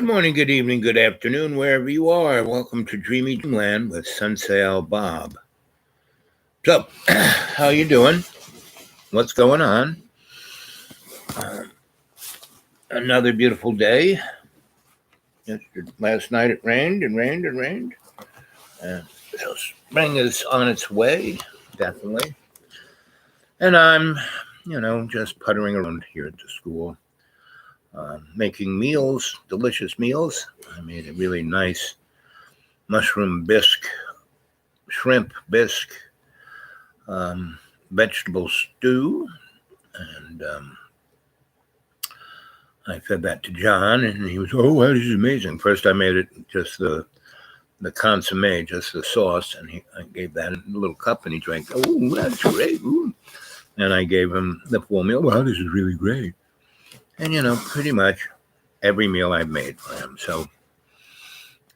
Good morning, good evening, good afternoon, wherever you are. Welcome to Dreamy Dreamland with Sunsail Bob. So, how you doing? What's going on? Uh, Another beautiful day. Last night it rained and rained and rained. So spring is on its way, definitely. And I'm, just puttering around here at the school, making meals, delicious meals. I made a really nice mushroom bisque, shrimp bisque, um, vegetable stew, and I fed that to John, and he was, "Oh, this is amazing." First, I made it just the consomme, just the sauce, and I gave that in a little cup, and he drank. "Oh, that's great!" Ooh. And I gave him the full meal. "Well, this is really great." And pretty much every meal I've made for him. So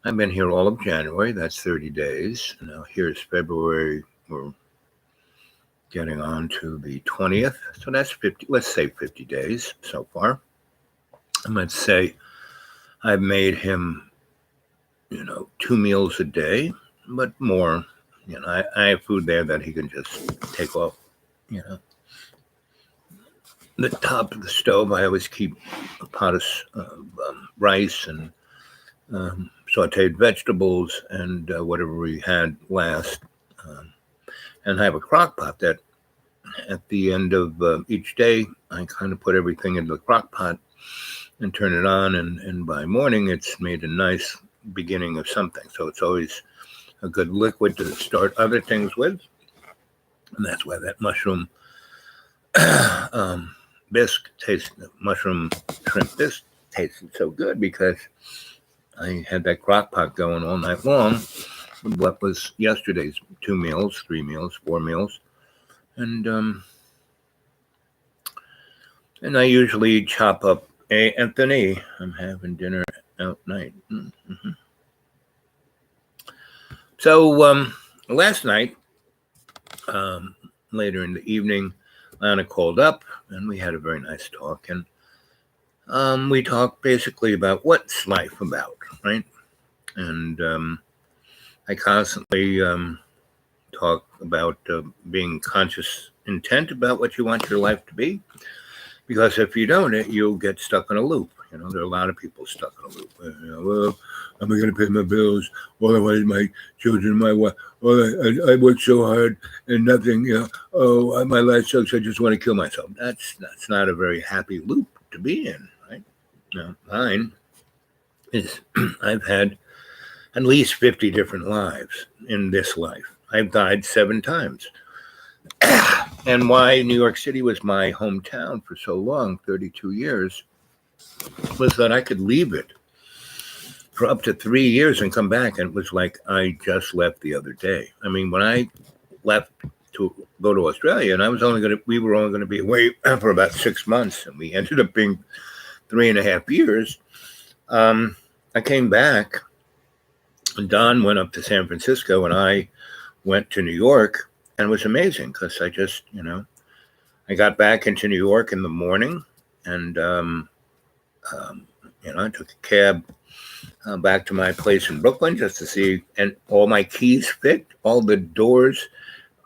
I've been here all of January. That's 30 days. Now here's February. We're getting on to the 20th. So that's 50. Let's say 50 days so far. I might say I've made him, 2 meals a day, but more. I have food there that he can just take off, the top of the stove. I always keep a pot of rice and sauteed vegetables and whatever we had last. And I have a crock pot that at the end of each day, I kind of put everything into the crock pot and turn it on. And by morning, it's made a nice beginning of something. So it's always a good liquid to start other things with. And that's why that mushroom bisque mushroom shrimp bisque tasted so good, because I had that crock pot going all night long with what was yesterday's 2 meals, 3 meals, 4 meals. And I usually chop up Anthony. I'm having dinner out night. Mm-hmm. So last night, later in the evening, Lana called up and we had a very nice talk. And we talked basically about what's life about, right? And I constantly talk about being conscious intent about what you want your life to be. Because if you don't, you'll get stuck in a loop. There are a lot of people stuck in a loop. Well, am I going to pay my bills? All I want is my children, my wife. I work so hard and nothing. Oh, my life sucks. I just want to kill myself. That's not a very happy loop to be in, right? Mine is I've had at least 50 different lives in this life. I've died 7 times. And why New York City was my hometown for so long, 32 years, was that I could leave it for up to 3 years and come back. And it was like I just left the other day. I mean, when I left to go to Australia, and we were only going to be away for about 6 months, and we ended up being 3.5 years. I came back, and Don went up to San Francisco, and I went to New York. And it was amazing because I just, I got back into New York in the morning, and, I took a cab back to my place in Brooklyn just to see, and all my keys fit, all the doors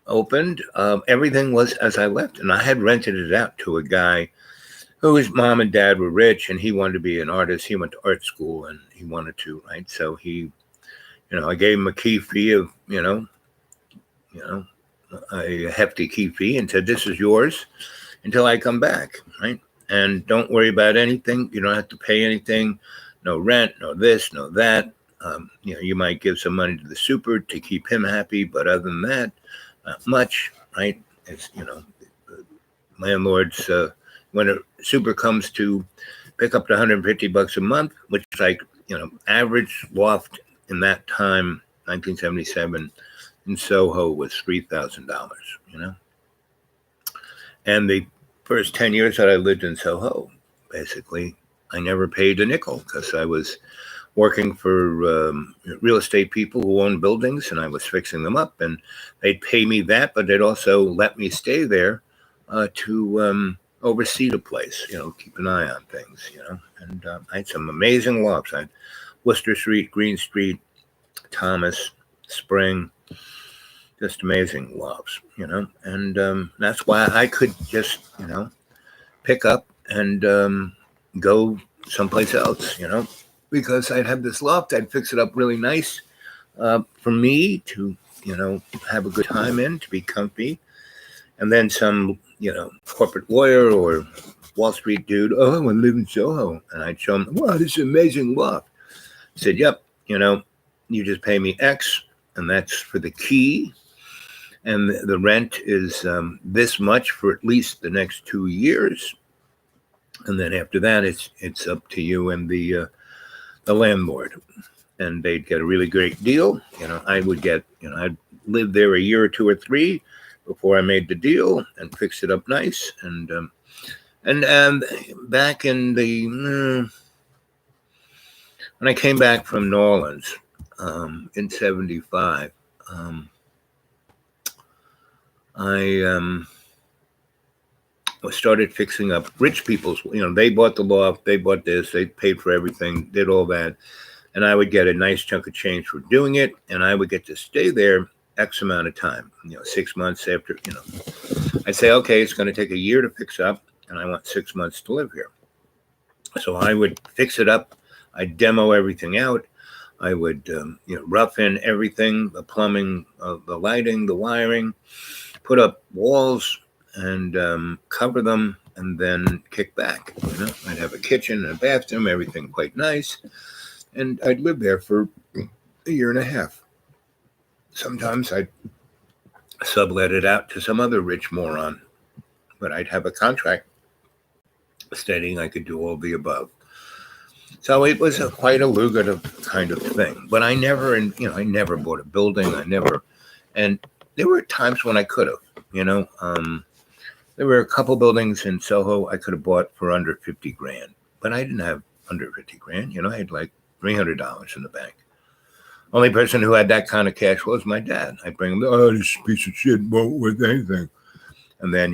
opened, everything was as I left. And I had rented it out to a guy whose mom and dad were rich, and he wanted to be an artist. He went to art school, and he wanted to, right? So he, I gave him a key fee of, a hefty key fee, and said, "This is yours until I come back, right? And don't worry about anything. You don't have to pay anything. No rent, no this, no that. You might give some money to the super to keep him happy, but other than that, not much, right? It's, landlords, when a super comes to pick up the $150 a month, which is like, average loft in that time, 1977, in Soho was $3,000, And the first 10 years that I lived in Soho, basically, I never paid a nickel because I was working for real estate people who owned buildings, and I was fixing them up, and they'd pay me that, but they'd also let me stay there to oversee the place, keep an eye on things. And I had some amazing lofts. I had Worcester Street, Green Street, Thomas, Spring, just amazing lofts. And that's why I could just, pick up and go someplace else, because I'd have this loft, I'd fix it up really nice for me to, have a good time in, to be comfy. And then some, corporate lawyer or Wall Street dude, oh, I want to live in Soho. And I'd show him, wow, this is amazing loft. I said, yep, you just pay me X, and that's for the key. And the rent is this much for at least the next 2 years. And then after that, it's up to you and the landlord. And they'd get a really great deal. I would get, I'd live there a year or 2 or 3 before I made the deal and fixed it up nice. And back in the when I came back from New Orleans in '75, I started fixing up rich people's. They bought the loft, they bought this, they paid for everything, did all that, and I would get a nice chunk of change for doing it, and I would get to stay there X amount of time. 6 months after. I'd say, okay, it's going to take a year to fix up, and I want 6 months to live here. So I would fix it up. I'd demo everything out. I would, rough in everything, the plumbing, the lighting, the wiring, put up walls and cover them, and then kick back. I'd have a kitchen and a bathroom, everything quite nice. And I'd live there for a year and a half. Sometimes I'd sublet it out to some other rich moron, but I'd have a contract stating I could do all the above. So it was quite a lucrative kind of thing. But I never, I never bought a building. And there were times when I could have, there were a couple buildings in Soho I could have bought for under 50 grand, but I didn't have under 50 grand. I had like $300 in the bank. Only person who had that kind of cash was my dad. I'd bring him, oh, this piece of shit won't worth anything. And then,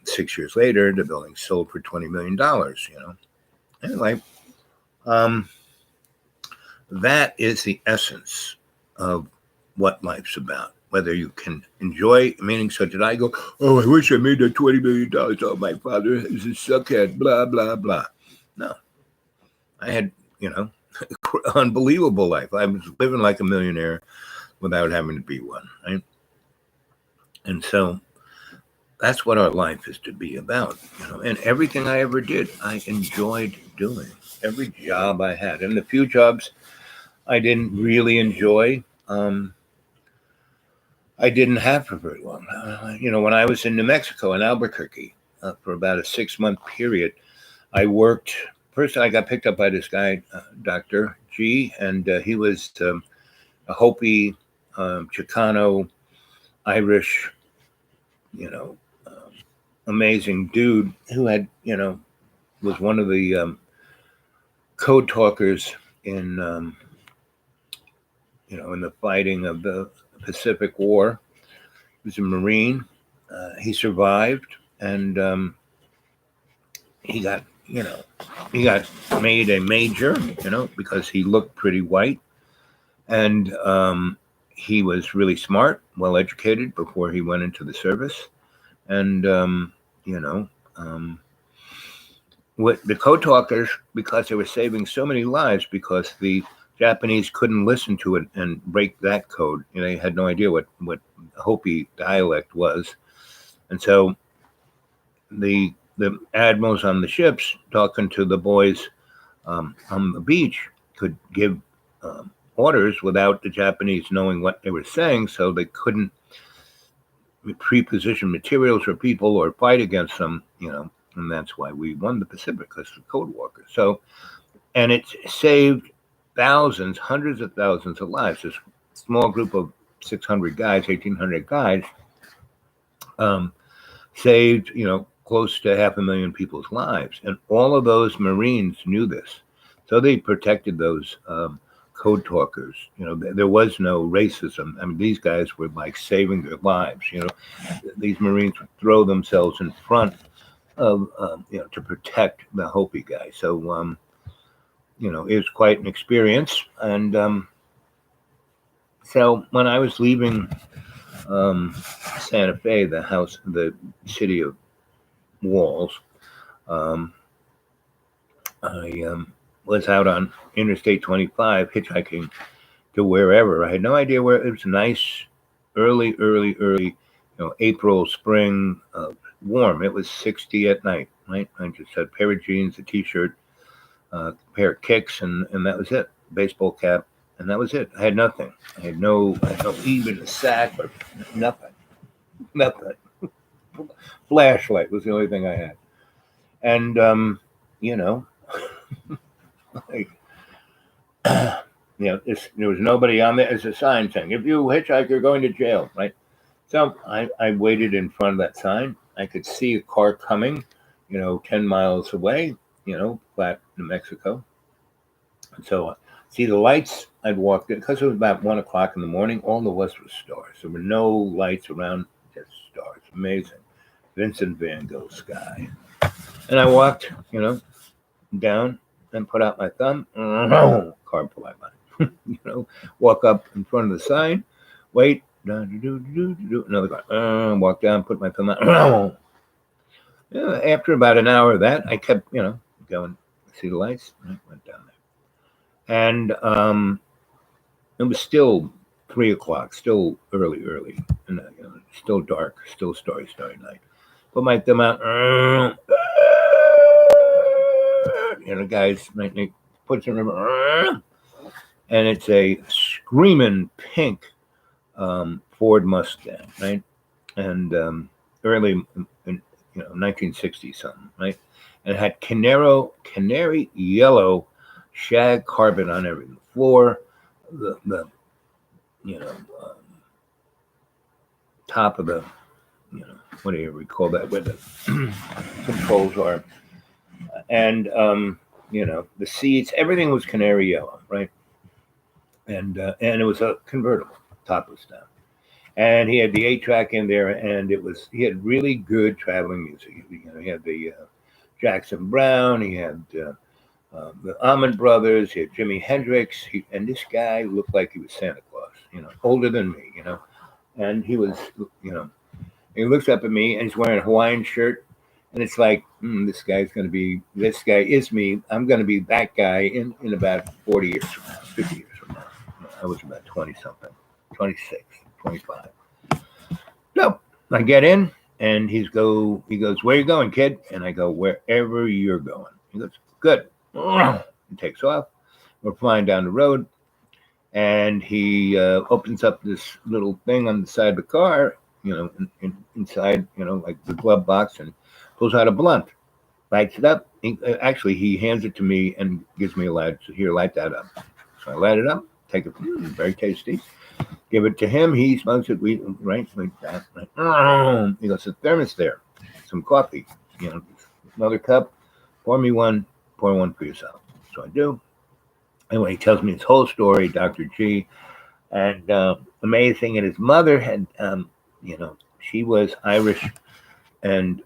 6 years later, the building sold for $20 million, Anyway, that is the essence of what life's about. Whether you can enjoy, meaning, so did I go, oh, I wish I made that $20 million. Oh, my father is a suckhead, blah, blah, blah. No. I had, unbelievable life. I was living like a millionaire without having to be one, right? And so that's what our life is to be about, and everything I ever did, I enjoyed doing. Every job I had, and the few jobs I didn't really enjoy, I didn't have for very long. When I was in New Mexico, in Albuquerque, for about a 6-month period, I worked. First, I got picked up by this guy, Dr. G, and he was a Hopi, Chicano, Irish, amazing dude who had, was one of the code talkers in, in the fighting of the Pacific War. He was a Marine. He survived, and he got made a major, because he looked pretty white, and he was really smart, well educated before he went into the service, and with the code talkers, because they were saving so many lives, because the Japanese couldn't listen to it and break that code. They had no idea what Hopi dialect was, and so the admirals on the ships talking to the boys on the beach could give orders without the Japanese knowing what they were saying, so they couldn't pre-position materials for people or fight against them, and that's why we won the Pacific, because of code walkers. So, and it saved thousands, hundreds of thousands of lives. This small group of 600 guys, 1,800 guys, saved, close to 500,000 people's lives. And all of those Marines knew this. So they protected those code talkers. There was no racism. I mean, these guys were like saving their lives. These Marines would throw themselves in front of to protect the Hopi guy. So it was quite an experience. And so when I was leaving Santa Fe, the city of walls, um, I was out on Interstate 25 hitchhiking to wherever. I had no idea where. It was nice, early, April, spring, warm. It was 60 at night, right? I just had a pair of jeans, a t-shirt, a pair of kicks, and that was it. Baseball cap, and that was it. I had nothing. I had no even a sack or nothing. Nothing. Flashlight was the only thing I had. And you know, like, there was nobody on there. It's a sign saying, "If you hitchhike, you're going to jail." Right. So I waited in front of that sign. I could see a car coming, 10 miles away, flat New Mexico. And so see the lights. I'd walked in because it was about 1 o'clock in the morning. All there was stars. There were no lights around, just stars. Amazing. Vincent Van Gogh sky. And I walked, down and put out my thumb. Car pulled out by. Walk up in front of the sign, wait, another car. Walk down, put my thumb out. After about an hour of that, I kept, going. See the lights? I went down there. And it was still 3 o'clock, still early, and still dark, still starry night. Put my thumb out. Guys, puts in and it's a screaming pink Ford Mustang, right? And early, 1960 something, right? And it had canary yellow shag carpet on every floor, the top of the, what do you recall that, where the controls are, and the seats, everything was canary yellow, right? And it was a convertible, top was down, and he had the 8-track in there, and he had really good traveling music. He had the Jackson Browne, he had the Allman Brothers, he had Jimi Hendrix, and this guy looked like he was Santa Claus, older than me, and he was, he looks up at me and he's wearing a Hawaiian shirt, and it's like, this guy is me. I'm going to be that guy in about 40 years from now, 50 years from now. I was about 20 something, 26, 25. So I get in, and he goes, "Where you going, kid?" And I go, "Wherever you're going." He goes, "Good." He takes off. We're flying down the road, and he opens up this little thing on the side of the car, inside, like the glove box, and pulls out a blunt, lights it up. He hands it to me and gives me a light. So here, light that up. So I light it up, take it, very tasty. Give it to him. He smokes it. Right like that. He goes, "The thermos there, some coffee. Another cup. Pour me one. Pour one for yourself." So I do. Anyway, he tells me his whole story, Dr. G, and amazing. And his mother had, she was Irish and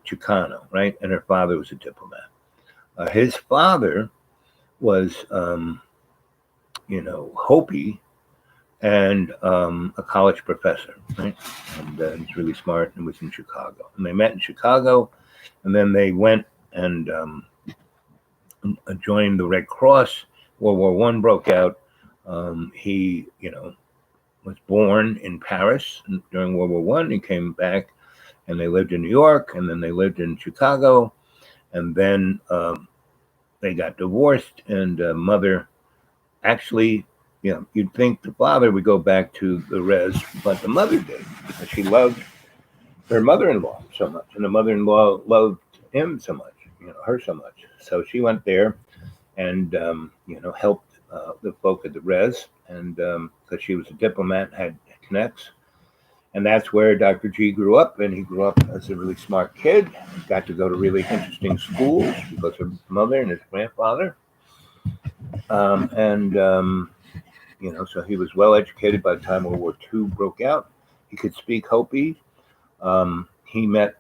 Chicano, right? And her father was a diplomat. His father was, Hopi and a college professor, right? And he's really smart and was in Chicago. And they met in Chicago, and then they went and joined the Red Cross. World War I broke out. He, was born in Paris during World War I. He came back, and they lived in New York, and then they lived in Chicago, and then they got divorced, and mother actually, you'd think the father would go back to the res, but the mother did, because she loved her mother-in-law so much, and the mother-in-law loved him so much, her so much. So she went there and, helped the folk at the res, and because she was a diplomat, had connects. And that's where Dr. G grew up, and he grew up as a really smart kid. He got to go to really interesting schools because of his mother and his grandfather. So he was well educated by the time World War II broke out. He could speak Hopi. He met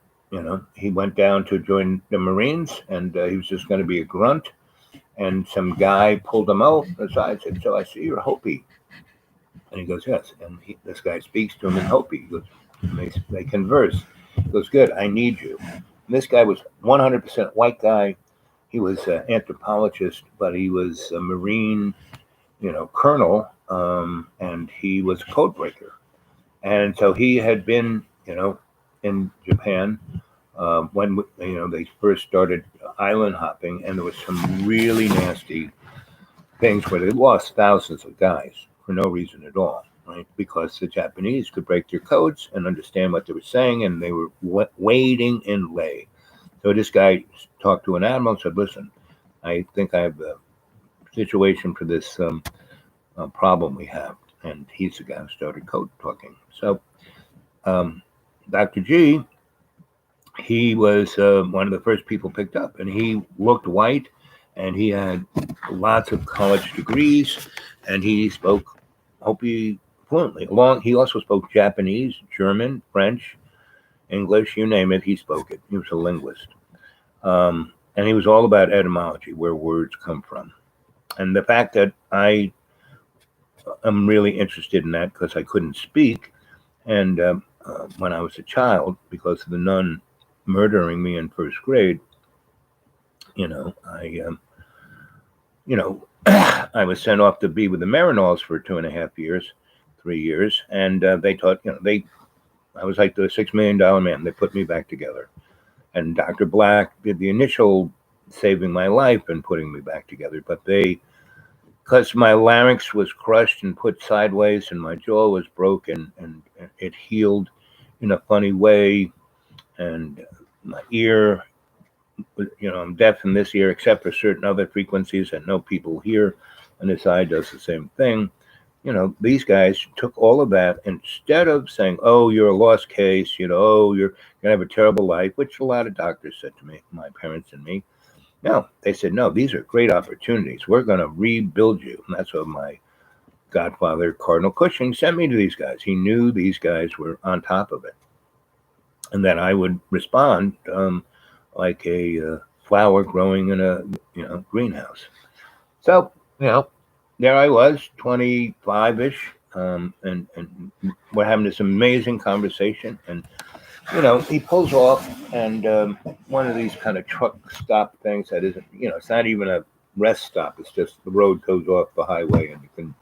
he went down to join the Marines, and he was just going to be a grunt. And some guy pulled him out aside and said, "So I see you're Hopi." And he goes, "Yes." And this guy speaks to him in Hopi. He goes, they converse. He goes, "Good, I need you." And this guy was 100% white guy. He was an anthropologist, but he was a Marine, colonel, and he was a code breaker. And so he had been, in Japan when they first started island hopping, and there was some really nasty things where they lost thousands of guys for no reason at all, right? Because the Japanese could break their codes and understand what they were saying, and they were waiting in lay. So this guy talked to an admiral and said, "Listen, I think I have a situation for this problem we have." And he's the guy who started code talking. So Dr. G, he was one of the first people picked up, and he looked white, and he had lots of college degrees, and he spoke Hopi fluently. He also spoke Japanese, German, French, English, you name it, he spoke it. He was a linguist. And he was all about etymology, where words come from. And the fact that I am really interested in that because I couldn't speak, and when I was a child, because of the nun murdering me in first grade, I was sent off to be with the Marinols for 2.5 years, 3 years, and they taught, I was like the $6 million man. They put me back together, and Dr. Black did the initial saving my life and putting me back together, but because my larynx was crushed and put sideways, and my jaw was broken, and it healed in a funny way, and my ear, I'm deaf in this ear except for certain other frequencies that no people hear, and this eye does the same thing. These guys took all of that, instead of saying, "Oh, you're a lost case, oh, you're gonna have a terrible life," which a lot of doctors said to me, my parents and me. No, they said, "No, these are great opportunities. We're going to rebuild you." And that's what my godfather, Cardinal Cushing, sent me to these guys. He knew these guys were on top of it, and that I would respond like a flower growing in a greenhouse. So there I was, 25-ish, and we're having this amazing conversation, and he pulls off, and one of these kind of truck stop things that isn't, it's not even a rest stop. It's just the road goes off the highway, and you can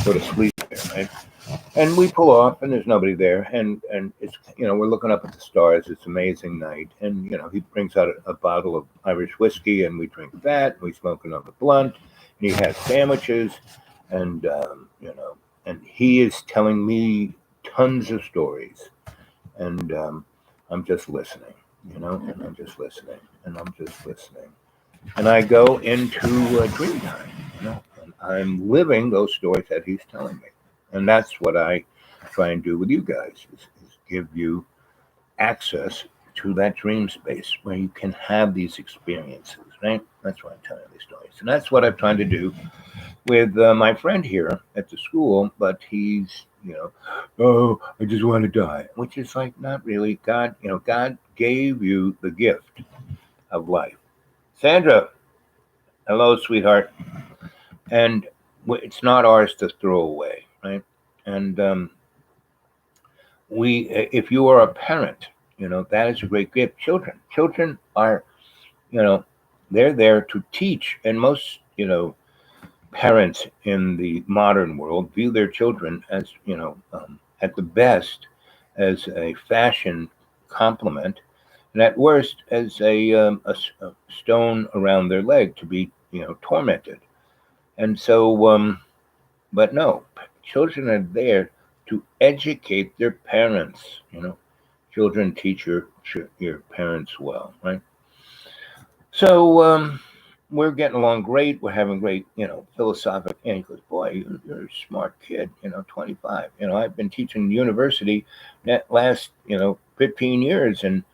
go to sleep there, right? And we pull off, and there's nobody there, and it's we're looking up at the stars. It's an amazing night, and he brings out a bottle of Irish whiskey, and we drink that. And we smoke another blunt, and he has sandwiches, and and he is telling me tons of stories, and I'm just listening, and I'm just listening, and I'm just listening, and I go into a dream time, and I'm living those stories that he's telling me. And that's what I try and do with you guys, is give you access to that dream space where you can have these experiences, right? That's why I'm telling these stories. And that's what I'm trying to do with my friend here at the school, but he's, "Oh, I just want to die," which is like, not really. God, God gave you the gift of life. Sandra, hello, sweetheart. And it's not ours to throw away, right? And if you are a parent, that is a great gift. Children are, they're there to teach, and most, parents in the modern world view their children as, at the best, as a fashion compliment, and at worst as a stone around their leg to be, tormented. And so, but no, children are there to educate their parents. Children teach your parents well, right? So we're getting along great. We're having great, philosophic. And he goes, "Boy, you're a smart kid. 25. I've been teaching university that last, 15 years, and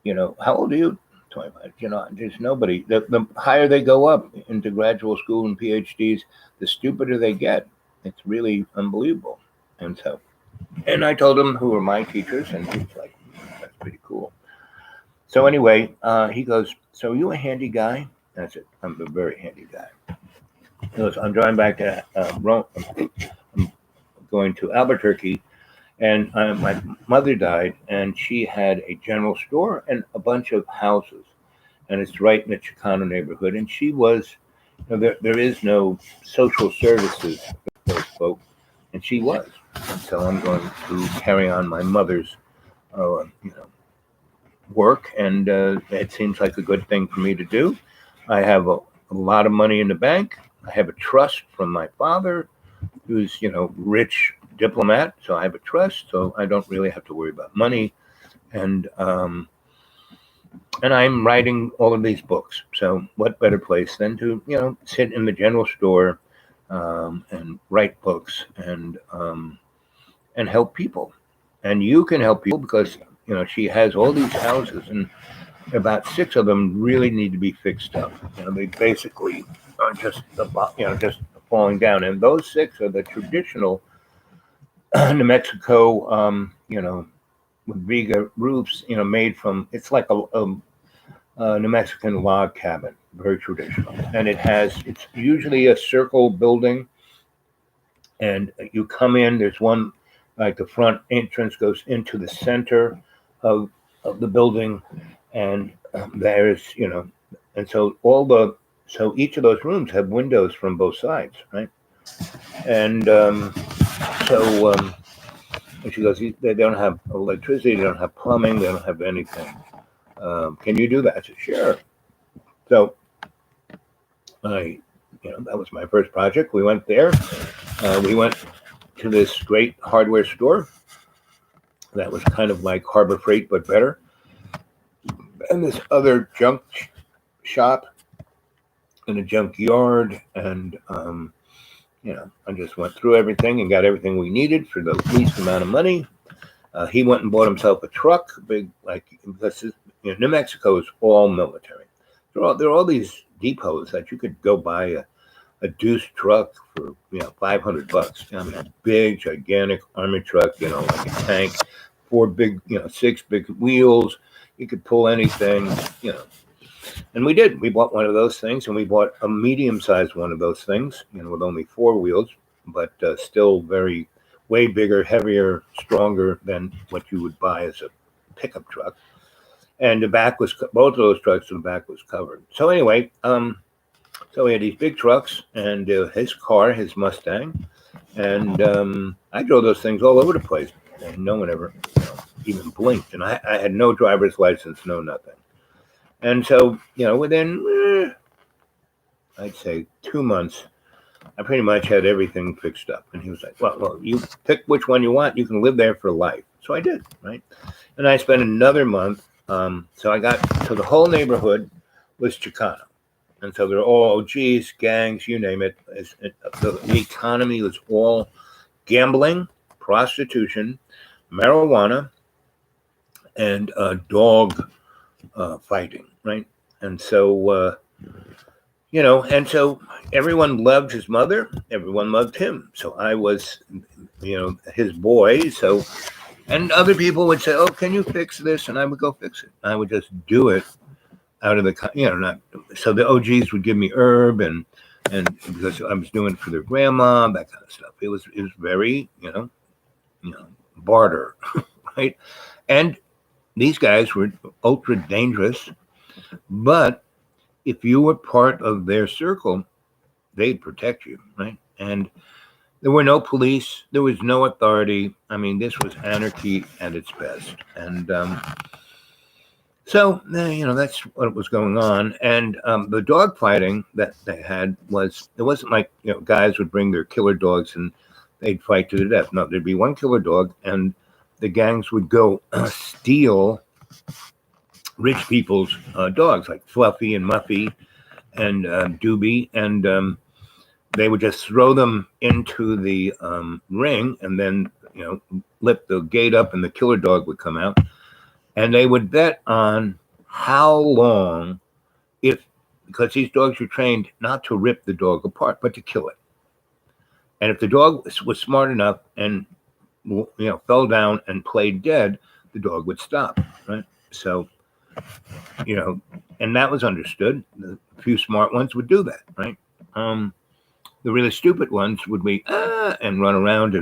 how old are you?" 25. There's nobody. The higher they go up into graduate school and PhDs, the stupider they get. It's really unbelievable. And I told him who were my teachers, and he's like, "That's pretty cool." So anyway, he goes, "So are you a handy guy?" And I said, "I'm a very handy guy." He goes, "I'm driving back to Rome. I'm going to Albuquerque, and my mother died, and she had a general store and a bunch of houses, and it's right in the Chicano neighborhood. And she was, there is no social services for those folks, and she was. And so I'm going to carry on my mother's, work, and it seems like a good thing for me to do. I have a lot of money in the bank. I have a trust from my father, who's rich diplomat, so I have a trust, so I don't really have to worry about money, and I'm writing all of these books. So what better place than to sit in the general store and write books and help people, and you can help people because she has all these houses, and about six of them really need to be fixed up. They basically are just just falling down, and those six are the traditional New Mexico, with Riga roofs, made from. It's like a New Mexican log cabin, very traditional, and it's usually a circle building, and you come in. There's one, like the front entrance goes into the center of the building, and there's and so each of those rooms have windows from both sides, right? And so and she goes, they don't have electricity, they don't have plumbing, they don't have anything. Can you do that? I said, sure. So that was my first project. We went there. We went to this great hardware store that was kind of like Harbor Freight but better, and this other junk shop and a junk yard, and I just went through everything and got everything we needed for the least amount of money. He went and bought himself a truck, big, because New Mexico is all military. There are all these depots that you could go buy a Deuce truck for $500. I mean, a big, gigantic army truck, like a tank, six big wheels. You could pull anything, And we did. We bought one of those things, and we bought a medium-sized one of those things, with only four wheels, but still way bigger, heavier, stronger than what you would buy as a pickup truck. And the back was both of those trucks. The back was covered. So anyway, so we had these big trucks and his car, his Mustang, and I drove those things all over the place, and no one ever even blinked. And I had no driver's license, no nothing. And so, within, I'd say 2 months, I pretty much had everything fixed up. And he was like, well, you pick which one you want. You can live there for life. So I did, right? And I spent another month. So the whole neighborhood was Chicano. And so they're all OGs, gangs, you name it. The economy was all gambling, prostitution, marijuana, and dog fighting, right? And so, and so everyone loved his mother. Everyone loved him. So I was, his boy. So, and other people would say, "Oh, can you fix this?" And I would go fix it. I would just do it out of not. So the OGs would give me herb and because I was doing it for their grandma, that kind of stuff. It was very, barter, right? And these guys were ultra dangerous, but if you were part of their circle, they'd protect you, right? And there were no police, there was no authority. I mean, this was anarchy at its best. And so, that's what was going on. And the dog fighting that they had it wasn't like, guys would bring their killer dogs and they'd fight to the death. No, there'd be one killer dog, and the gangs would go steal rich people's dogs, like Fluffy and Muffy and Doobie, and they would just throw them into the ring, and then lift the gate up, and the killer dog would come out, and they would bet on how long, because these dogs were trained not to rip the dog apart, but to kill it. And if the dog was smart enough and fell down and played dead, the dog would stop, right? So And that was understood. The few smart ones would do that, right? The really stupid ones would be and run around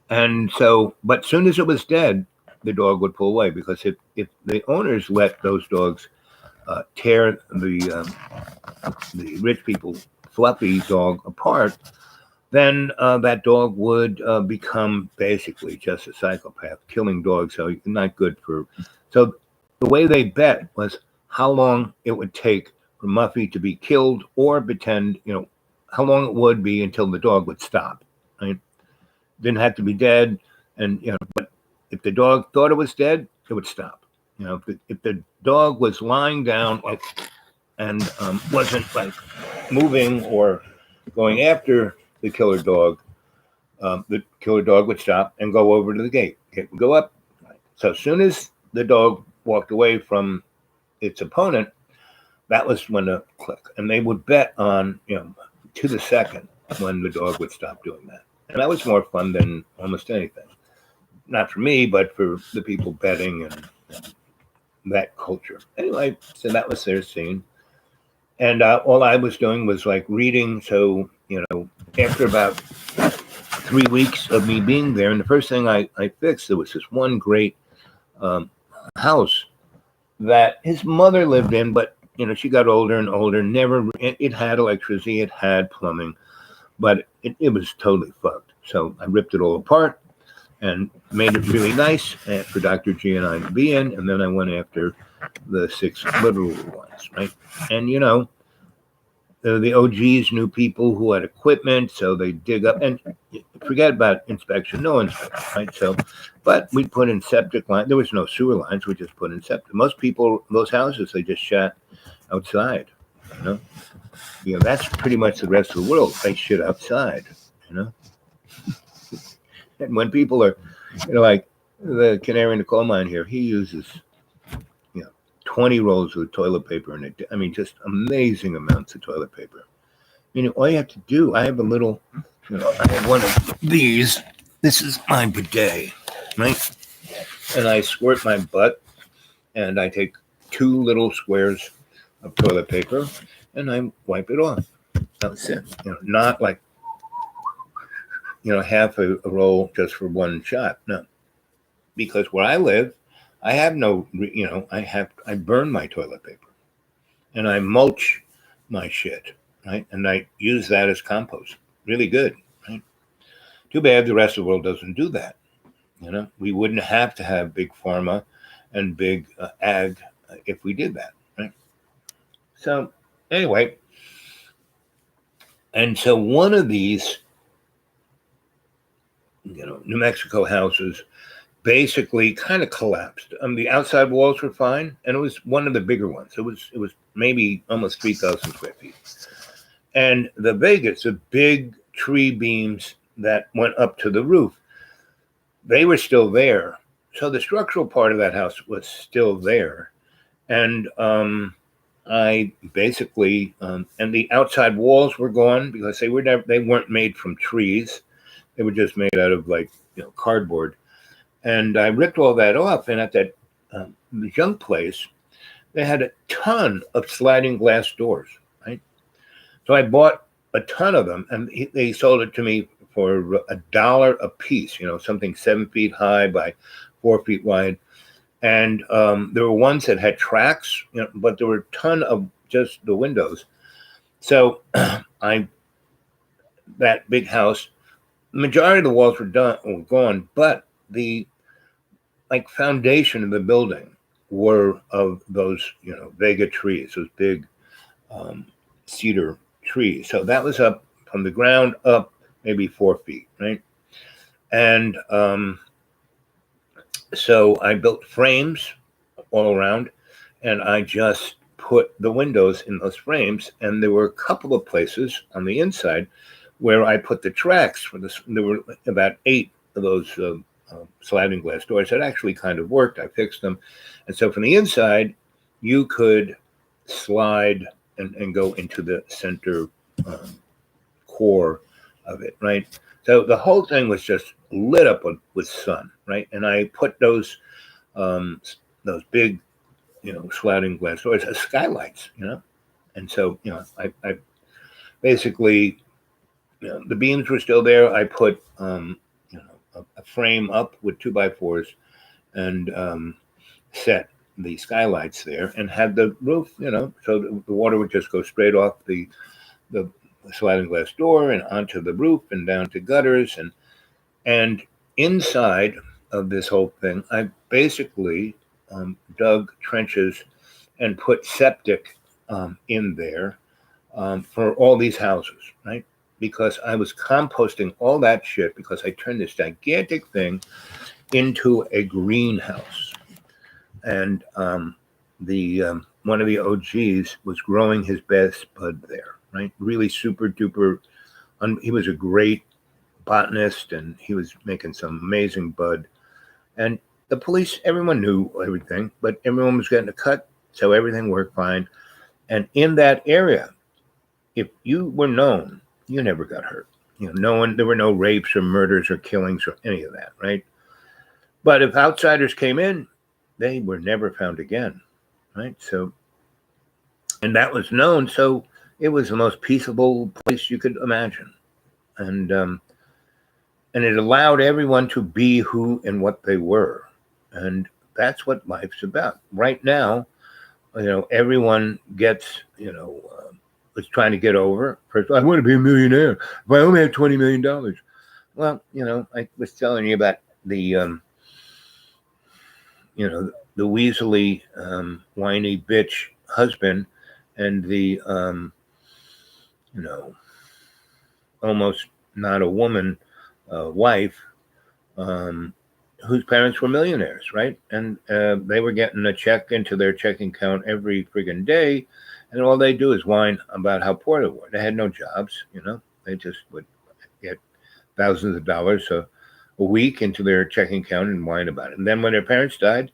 and so, but as soon as it was dead, the dog would pull away because if the owners let those dogs tear the rich people fluffy dog apart, then that dog would become basically just a psychopath, killing dogs. So not good for. So the way they bet was how long it would take for Muffy to be killed, or pretend, how long it would be until the dog would stop. Right? Didn't have to be dead, and but if the dog thought it was dead, it would stop. If the dog was lying down and wasn't like moving or going after the killer dog would stop and go over to the gate. It would go up. So as soon as the dog walked away from its opponent, that was when the click. And they would bet on, to the second when the dog would stop doing that. And that was more fun than almost anything. Not for me, but for the people betting and that culture. Anyway, so that was their scene. And all I was doing was like reading. So, after about 3 weeks of me being there, and the first thing I fixed, there was this one great house that his mother lived in, but she got older and older. It had electricity, it had plumbing, but it was totally fucked. So I ripped it all apart and made it really nice for Dr. G and I to be in, and then I went after the 6 literal ones, right? And the OGs knew people who had equipment, so they dig up and forget about inspection, no inspection, right? So, but we put in septic line. There was no sewer lines. We just put in septic. Most people, those houses, they just shot outside. That's pretty much the rest of the world. They shit outside. And when people are, like the canary in the coal mine here, he uses 20 rolls of toilet paper in it. I mean, just amazing amounts of toilet paper. All you have to do, I have a little, I have one of these. This is my bidet, right? And I squirt my butt, and I take 2 little squares of toilet paper, and I wipe it off. That's it. Not like, half a roll just for one shot. No. Because where I live, I have no, I burn my toilet paper and I mulch my shit, right? And I use that as compost. Really good, right? Too bad the rest of the world doesn't do that. We wouldn't have to have big pharma and big ag if we did that, right? So anyway, and so one of these, New Mexico houses basically kind of collapsed. The outside walls were fine, and it was one of the bigger ones. It was maybe almost 3,000 square feet. And the big tree beams that went up to the roof, they were still there. So the structural part of that house was still there. And I basically, and the outside walls were gone because they weren't made from trees. They were just made out of cardboard. And I ripped all that off, and at that junk place, they had a ton of sliding glass doors, right? So I bought a ton of them, and they sold it to me for $1 a piece, something 7 feet high by 4 feet wide. And there were ones that had tracks, but there were a ton of just the windows. So that big house, the majority of the walls were gone, but the foundation of the building were of those, Vega trees, those big cedar trees. So that was up from the ground up maybe 4 feet, right? And so I built frames all around, and I just put the windows in those frames. And there were a couple of places on the inside where I put the tracks for this. There were about 8 of those sliding glass doors that actually kind of worked. I fixed them. And so from the inside, you could slide and go into the center core of it, right? So the whole thing was just lit up with sun, right? And I put those big sliding glass doors, skylights, and so I basically, the beams were still there. I put a frame up with 2x4s and set the skylights there and had the roof, so the water would just go straight off the sliding glass door and onto the roof and down to gutters and inside of this whole thing, I basically dug trenches and put septic in there for all these houses, right? Because I was composting all that shit because I turned this gigantic thing into a greenhouse. And the one of the OGs was growing his best bud there, right? Really super duper. He was a great botanist and he was making some amazing bud. And the police, everyone knew everything, but everyone was getting a cut, so everything worked fine. And in that area, if you were known, you never got hurt. There were no rapes or murders or killings or any of that, right? But if outsiders came in, they were never found again, right? So, and that was known, so it was the most peaceable place you could imagine. And it allowed everyone to be who and what they were. And that's what life's about. Right now, everyone gets, is trying to get over. First, I want to be a millionaire. If I only had $20 million. Well, I was telling you about the, the weaselly, whiny bitch husband and the, almost not a woman wife, whose parents were millionaires, right? And they were getting a check into their checking account every friggin' day, and all they do is whine about how poor they were. They had no jobs, They just would get thousands of dollars a week into their checking account and whine about it. And then when their parents died,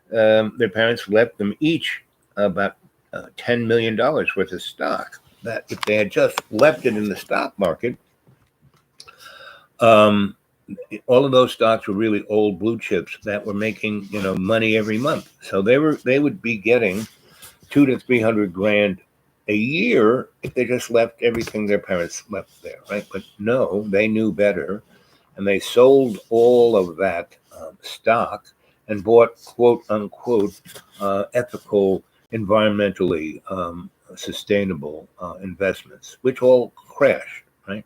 their parents left them each about $10 million worth of stock. That if they had just left it in the stock market, all of those stocks were really old blue chips that were making money every month. So they would be getting $200 to $300 grand a year if they just left everything their parents left there, right? But no, they knew better, and they sold all of that stock and bought quote unquote ethical, environmentally sustainable investments, which all crashed, right?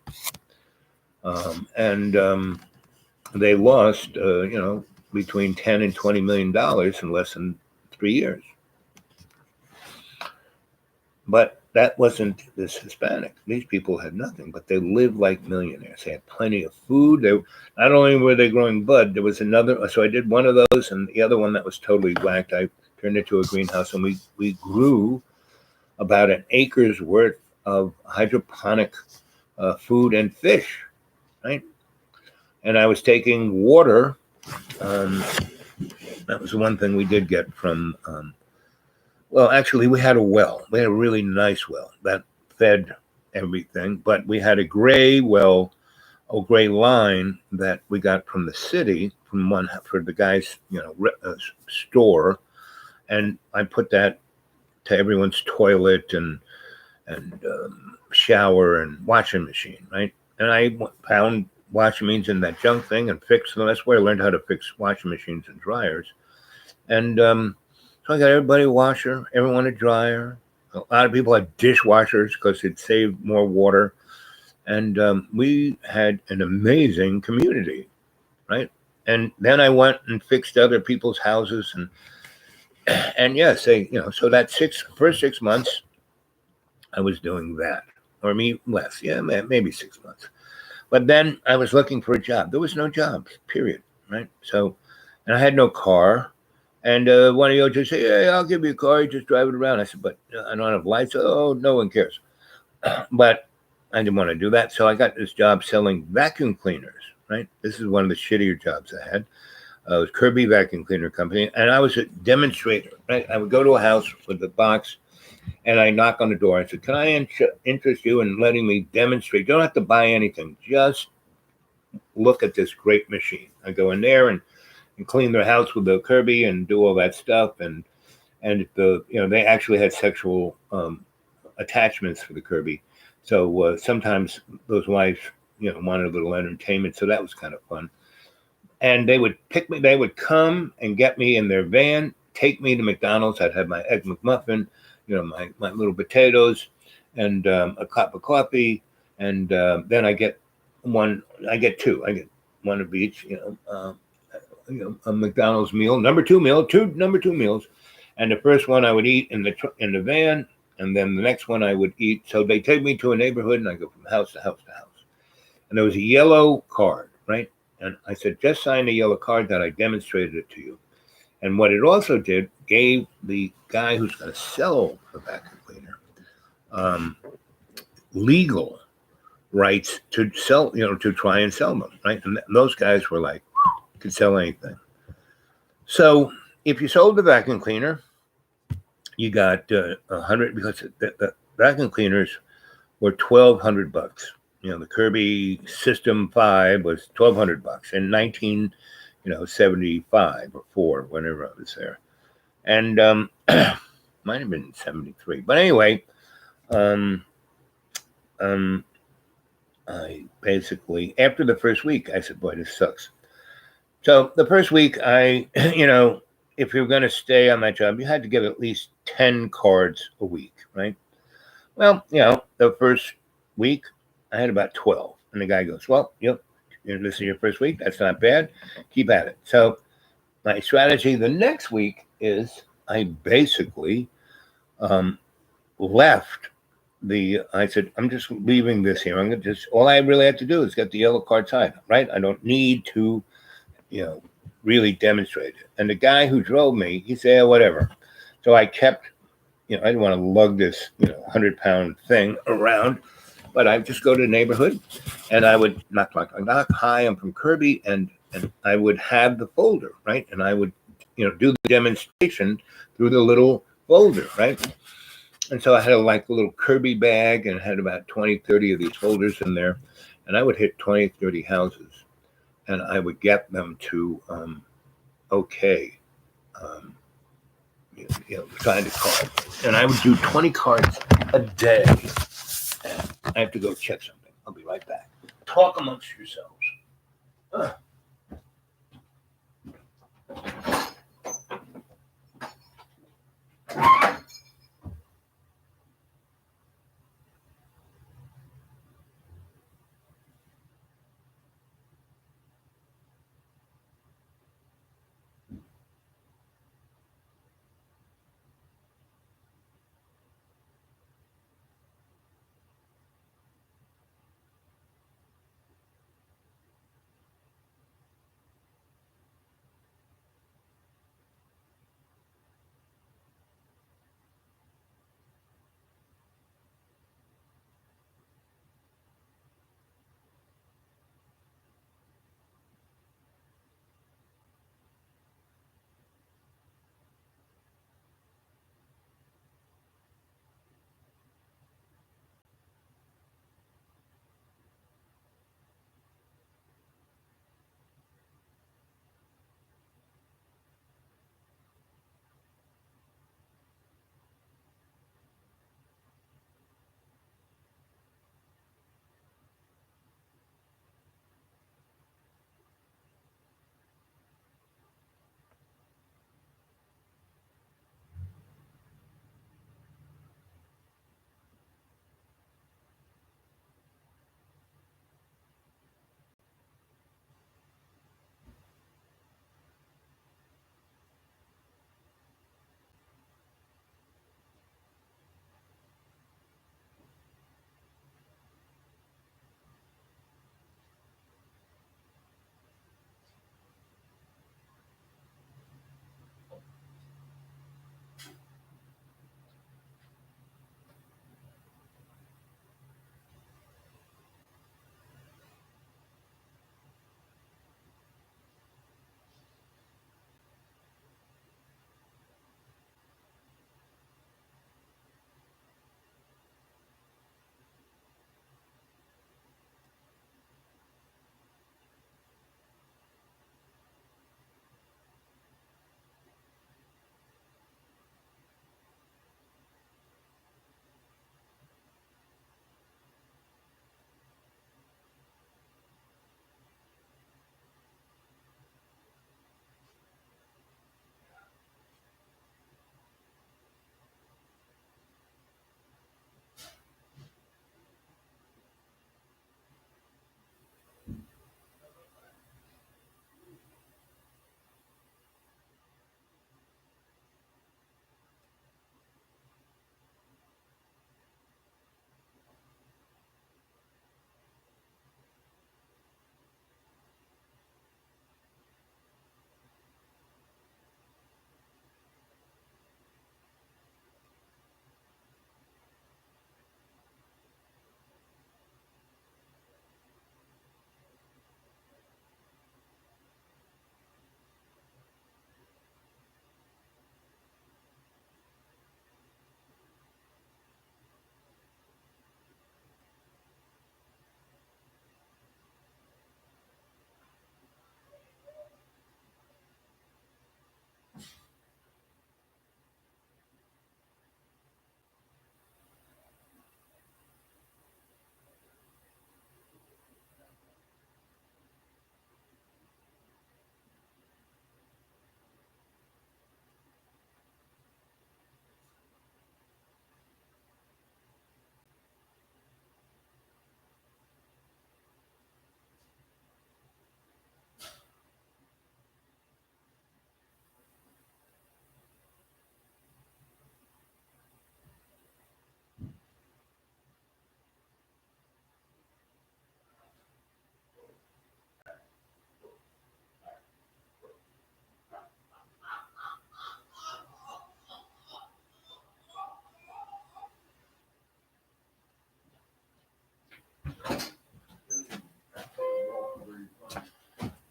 And they lost, between $10 and $20 million in less than 3 years. But that wasn't this Hispanic. These people had nothing, but they lived like millionaires. They had plenty of food. They not only were they growing bud, there was another. So I did one of those, and the other one that was totally whacked, I turned it to a greenhouse, and we grew about an acre's worth of hydroponic food and fish, right? And I was taking water. That was one thing we did get from. Well, actually, we had a well. We had a really nice well that fed everything, but we had a gray well, a gray line that we got from the city, for the guy's, store, and I put that to everyone's toilet and shower and washing machine, right? And I found washing machines in that junk thing and fixed them. That's where I learned how to fix washing machines and dryers, and so I got everybody a washer, everyone a dryer. A lot of people had dishwashers because it saved more water. And we had an amazing community, right? And then I went and fixed other people's houses. And yes, so that first 6 months, I was doing that. Or less, maybe 6 months. But then I was looking for a job. There was no jobs, period, right? So, and I had no car. And one of you just say, "Hey, I'll give you a car. You just drive it around." I said, "But I don't have lights." "Oh, no one cares." But I didn't want to do that. So I got this job selling vacuum cleaners, right? This is one of the shittier jobs I had. It was Kirby Vacuum Cleaner Company. And I was a demonstrator, right? I would go to a house with a box and I knock on the door. I said, "Can I interest you in letting me demonstrate? You don't have to buy anything. Just look at this great machine." I go in there and clean their house with the Kirby and do all that stuff. And and they actually had sexual attachments for the Kirby. So sometimes those wives wanted a little entertainment, so that was kind of fun. And they would pick me. They would come and get me in their van, take me to McDonald's. I'd have my egg McMuffin, my little potatoes, and a cup of coffee, and then I get one. I get two. I get one of each. A McDonald's meal, number two meals, and the first one I would eat in the van, and then the next one I would eat. So they take me to a neighborhood, and I go from house to house to house, and there was a yellow card, right? And I said, just sign the yellow card that I demonstrated it to you. And what it also did, gave the guy who's going to sell the vacuum cleaner legal rights to sell, to try and sell them, right? And those guys were like, could sell anything. So if you sold the vacuum cleaner, you got $100, because the vacuum cleaners were $1,200. The Kirby System 5 was $1,200 in 1975 or 4, whenever I was there, and might have been 73. But anyway, I basically, after the first week, I said, "Boy, this sucks." So the first week, I, if you were going to stay on that job, you had to give at least 10 cards a week, right? Well, the first week, I had about 12. And the guy goes, well, this is your first week. That's not bad. Keep at it. So my strategy the next week is I basically left I said, I'm just leaving this here. I'm going to all I really have to do is get the yellow card signed, right? I don't need to, really demonstrate it. And the guy who drove me, he said, whatever. So I kept, I didn't want to lug this, 100-pound thing around, but I just go to the neighborhood and I would knock. Hi, I'm from Kirby. And I would have the folder, right? And I would, do the demonstration through the little folder, right? And so I had a little Kirby bag and had about 20, 30 of these folders in there. And I would hit 20, 30 houses. And I would get them to sign the card. And I would do 20 cards a day. And I have to go check something. I'll be right back. Talk amongst yourselves.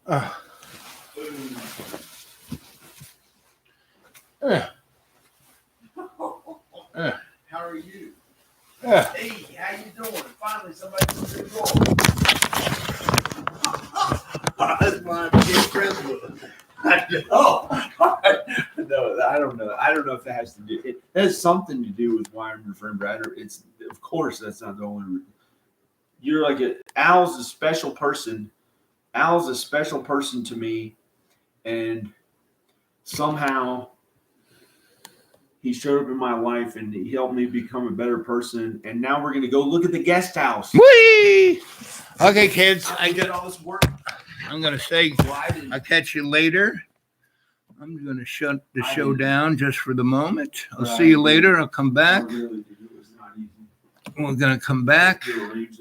Uh, uh, uh, How are you? uh. Hey, how you doing? Finally, somebody took the call. That's my big friend. Oh, no, I don't know. I don't know if that has to do. It has something to do with why I'm your friend, Brad. It's of course that's not the only reason. You're like Al's a special person. Al's a special person to me, and somehow he showed up in my life and he helped me become a better person. And now we're gonna go look at the guest house. Whee! Okay, kids, I get all this work. I'm going to say Gliding. I'll catch you later. I'm going to shut the show down just for the moment. I'll see you later. I'll come back. I really did. It was not easy. We're going to come back. To arrange